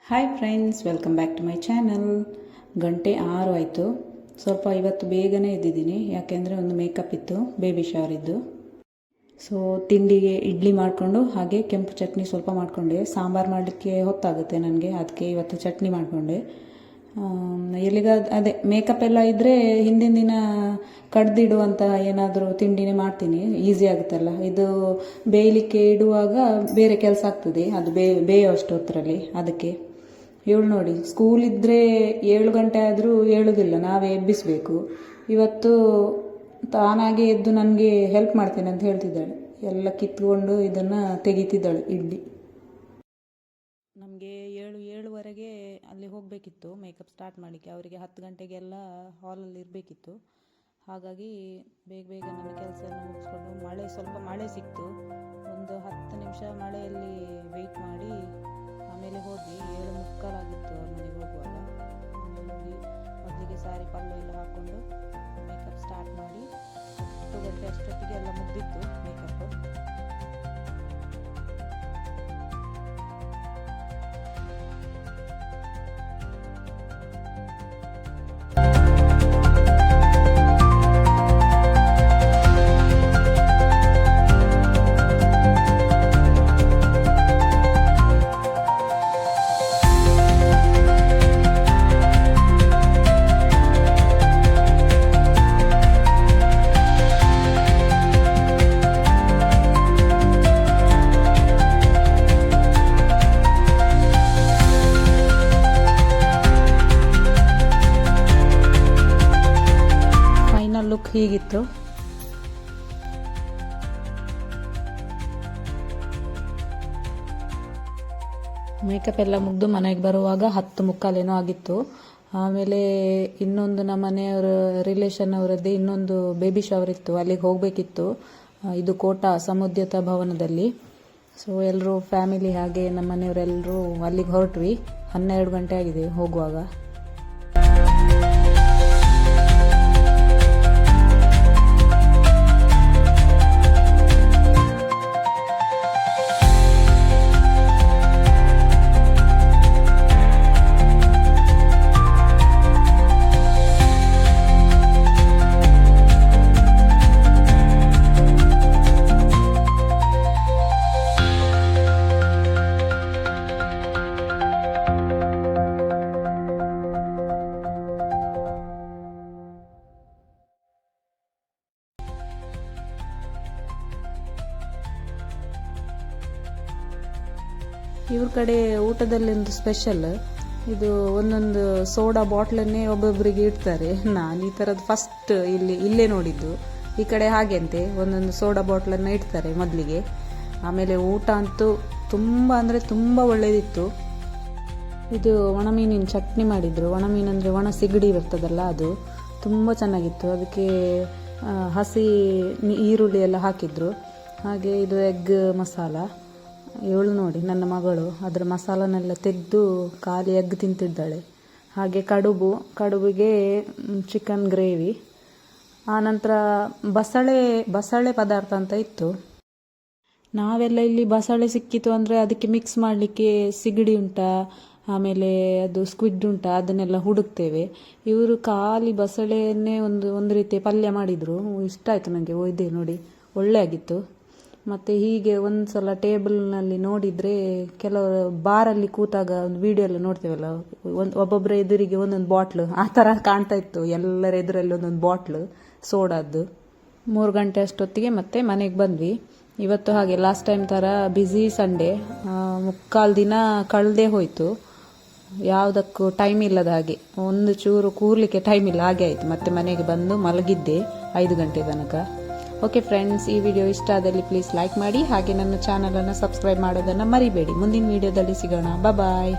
Hi friends, welcome back to my channel. ಗಂಟೆ 6 ಆಯಿತು. ಸ್ವಲ್ಪ ಇವತ್ತು ಬೇಗನೆ ಎದ್ದಿದ್ದೀನಿ, ಯಾಕೆಂದರೆ ಒಂದು ಮೇಕಪ್ ಇತ್ತು, ಬೇಬಿ ಶವರ್ ಇದ್ದು. ಸೊ ತಿಂಡಿಗೆ ಇಡ್ಲಿ ಮಾಡಿಕೊಂಡು ಹಾಗೆ ಕೆಂಪು ಚಟ್ನಿ ಸ್ವಲ್ಪ ಮಾಡಿಕೊಂಡೆ. ಸಾಂಬಾರು ಮಾಡಲಿಕ್ಕೆ ಹೊತ್ತಾಗುತ್ತೆ ನನಗೆ, ಅದಕ್ಕೆ ಇವತ್ತು ಚಟ್ನಿ ಮಾಡಿಕೊಂಡೆ. ಅದೇ ಮೇಕಪ್ ಎಲ್ಲ ಇದ್ದರೆ ಹಿಂದಿನ ದಿನ ಕಡ್ದಿಡುವಂಥ ಏನಾದರೂ ತಿಂಡಿನೇ ಮಾಡ್ತೀನಿ, ಈಸಿ ಆಗುತ್ತಲ್ಲ. ಇದು ಬೇಯಲಿಕ್ಕೆ ಇಡುವಾಗ ಬೇರೆ ಕೆಲಸ ಆಗ್ತದೆ, ಅದು ಬೇಯೋಷ್ಟು ಹೊತ್ತರಲ್ಲಿ. ಅದಕ್ಕೆ ಇವಳು ನೋಡಿ, ಸ್ಕೂಲಿದ್ದರೆ 7 ಗಂಟೆ ಆದರೂ ಹೇಳೋದಿಲ್ಲ, ನಾವೇ ಎಬ್ಬಿಸಬೇಕು. ಇವತ್ತು ತಾನಾಗೆ ಎದ್ದು ನನಗೆ ಹೆಲ್ಪ್ ಮಾಡ್ತೇನೆ ಅಂತ ಹೇಳ್ತಿದ್ದಾಳೆ. ಎಲ್ಲ ಕಿತ್ಕೊಂಡು ಇದನ್ನು ತೆಗಿತಿದ್ದಾಳೆ ಇಡ್ಲಿ. ನಮಗೆ 7:07ವರೆಗೆ ಅಲ್ಲಿ ಹೋಗಬೇಕಿತ್ತು ಮೇಕಪ್ ಸ್ಟಾರ್ಟ್ ಮಾಡಲಿಕ್ಕೆ. ಅವರಿಗೆ 10 ಗಂಟೆಗೆಲ್ಲ ಹಾಲಲ್ಲಿ ಇರಬೇಕಿತ್ತು. ಹಾಗಾಗಿ ಬೇಗ ಬೇಗ ನಮ್ಮ ಕೆಲಸ ಎಲ್ಲ ಮುಗಿಸ್ಕೊಂಡು, ಸ್ವಲ್ಪ ಮಳೆ ಸಿಕ್ತು. ಒಂದು 10 ನಿಮಿಷ ಮಳೆಯಲ್ಲಿ ವೆಯ್ಟ್ ಮಾಡಿ ಆಮೇಲೆ ಹೋದ್ವಿ. 7:45 ಆಗಿತ್ತು ಅವ್ರ ಮನೆಗೆ ಹೋಗುವಾಗ. ಆಮೇಲೆ ಹೋಗಿ ಮೊದಲಿಗೆ ಸಾರಿ ಪಲ್ಲು ಎಲ್ಲ ಹಾಕ್ಕೊಂಡು ಮೇಕಪ್ ಸ್ಟಾರ್ಟ್ ಮಾಡಿ 10 ಗಂಟೆ ಅಷ್ಟೊತ್ತಿಗೆ ಎಲ್ಲ ಮುಗಿದಿತ್ತು ಮೇಕಪ್. ಲುಕ್ ಹೀಗಿತ್ತು. ಮೇಕಪ್ ಎಲ್ಲ ಮುಗಿದು ಮನೆಗೆ ಬರುವಾಗ 10:45 ಆಗಿತ್ತು. ಆಮೇಲೆ ಇನ್ನೊಂದು ನಮ್ಮ ಮನೆಯವರ ರಿಲೇಷನ್ ಅವರದ್ದೇ ಇನ್ನೊಂದು ಬೇಬಿ ಶವರ್ ಇತ್ತು, ಅಲ್ಲಿಗೆ ಹೋಗಬೇಕಿತ್ತು. ಇದು ಕೋಟ ಸಮುದ್ಯತಾ ಭವನದಲ್ಲಿ. ಸೊ ಎಲ್ಲರೂ ಫ್ಯಾಮಿಲಿ ಹಾಗೆ ನಮ್ಮ ಮನೆಯವರೆಲ್ಲರೂ ಅಲ್ಲಿಗೆ ಹೊರಟ್ವಿ. 12 ಗಂಟೆ ಆಗಿದೆ ಹೋಗುವಾಗ. ಇವ್ರ ಕಡೆ ಊಟದಲ್ಲಿ ಒಂದು ಸ್ಪೆಷಲ್, ಇದು ಒಂದೊಂದು ಸೋಡಾ ಬಾಟ್ಲನ್ನೇ ಒಬ್ಬೊಬ್ಬರಿಗೆ ಇಡ್ತಾರೆ. ನಾನು ಈ ಥರದ್ದು ಫಸ್ಟ್ ಇಲ್ಲೇ ನೋಡಿದ್ದು. ಈ ಕಡೆ ಹಾಗೆ ಅಂತೆ, ಒಂದೊಂದು ಸೋಡಾ ಬಾಟ್ಲನ್ನು ಇಡ್ತಾರೆ ಮೊದಲಿಗೆ. ಆಮೇಲೆ ಊಟ ಅಂತೂ ತುಂಬ ಅಂದರೆ ತುಂಬ ಒಳ್ಳೆಯದಿತ್ತು. ಇದು ಒಣಮೀನಿನ ಚಟ್ನಿ ಮಾಡಿದರು. ಒಣಮೀನು ಅಂದರೆ ಒಣ ಸಿಗಡಿ ಇರ್ತದಲ್ಲ, ಅದು ತುಂಬ ಚೆನ್ನಾಗಿತ್ತು. ಅದಕ್ಕೆ ಹಸಿ ಈರುಳ್ಳಿ ಎಲ್ಲ ಹಾಕಿದ್ರು. ಹಾಗೆ ಇದು ಎಗ್ ಮಸಾಲ. ಇವಳು ನೋಡಿ, ನನ್ನ ಮಗಳು ಅದರ ಮಸಾಲನೆಲ್ಲ ತೆಗೆದು ಖಾಲಿ ಎಗ್ ತಿಂತಿದ್ದಾಳೆ. ಹಾಗೆ ಕಡುಬಿಗೆ ಚಿಕನ್ ಗ್ರೇವಿ. ಆನಂತರ ಬಸಳೆ ಪದಾರ್ಥ ಅಂತ ಇತ್ತು. ನಾವೆಲ್ಲ ಇಲ್ಲಿ ಬಸಳೆ ಸಿಕ್ಕಿತು ಅಂದರೆ ಅದಕ್ಕೆ ಮಿಕ್ಸ್ ಮಾಡಲಿಕ್ಕೆ ಸಿಗಡಿ ಉಂಟಾ, ಆಮೇಲೆ ಅದು ಸ್ಕ್ವಿಡ್ ಉಂಟಾ, ಅದನ್ನೆಲ್ಲ ಹುಡುಕ್ತೇವೆ. ಇವರು ಖಾಲಿ ಬಸಳೆಯನ್ನೇ ಒಂದು ರೀತಿ ಪಲ್ಯ ಮಾಡಿದರು. ಇಷ್ಟ ಆಯಿತು ನನಗೆ. ಇದೆ ನೋಡಿ, ಒಳ್ಳೆ ಆಗಿತ್ತು. ಮತ್ತು ಹೀಗೆ ಒಂದು ಸಲ ಟೇಬಲ್ನಲ್ಲಿ ನೋಡಿದರೆ, ಕೆಲವರು ಬಾರಲ್ಲಿ ಕೂತಾಗ ಒಂದು ವಿಡಿಯೋ ಎಲ್ಲ ನೋಡ್ತೇವಲ್ಲ, ಒಬ್ಬೊಬ್ಬರ ಎದುರಿಗೆ ಒಂದೊಂದು ಬಾಟ್ಲು, ಆ ಥರ ಕಾಣ್ತಾ ಇತ್ತು. ಎಲ್ಲರ ಎದುರಲ್ಲಿ ಒಂದೊಂದು ಬಾಟ್ಲು ಸೋಡಾದ್ದು. 3 ಗಂಟೆ ಅಷ್ಟೊತ್ತಿಗೆ ಮತ್ತೆ ಮನೆಗೆ ಬಂದ್ವಿ. ಇವತ್ತು ಹಾಗೆ ಲಾಸ್ಟ್ ಟೈಮ್ ಥರ ಬ್ಯುಸಿ ಸಂಡೇ. 3/4 ದಿನ ಕಳೆದೇ ಹೋಯಿತು, ಯಾವುದಕ್ಕೂ ಟೈಮ್ ಇಲ್ಲದ ಹಾಗೆ. ಒಂದು ಚೂರು ಕೂರ್ಲಿಕ್ಕೆ ಟೈಮ್ ಇಲ್ಲ ಹಾಗೆ ಆಯಿತು. ಮತ್ತೆ ಮನೆಗೆ ಬಂದು ಮಲಗಿದ್ದೆ 5 ಗಂಟೆ ತನಕ. ಓಕೆ ಫ್ರೆಂಡ್ಸ್, ಈ ವಿಡಿಯೋ ಇಷ್ಟ ಆದಲ್ಲಿ ಪ್ಲೀಸ್ ಲೈಕ್ ಮಾಡಿ, ಹಾಗೆ ನನ್ನ ಚಾನಲನ್ನು ಸಬ್ಸ್ಕ್ರೈಬ್ ಮಾಡೋದನ್ನು ಮರಿಬೇಡಿ. ಮುಂದಿನ ವಿಡಿಯೋದಲ್ಲಿ ಸಿಗೋಣ. ಬಾಯ್.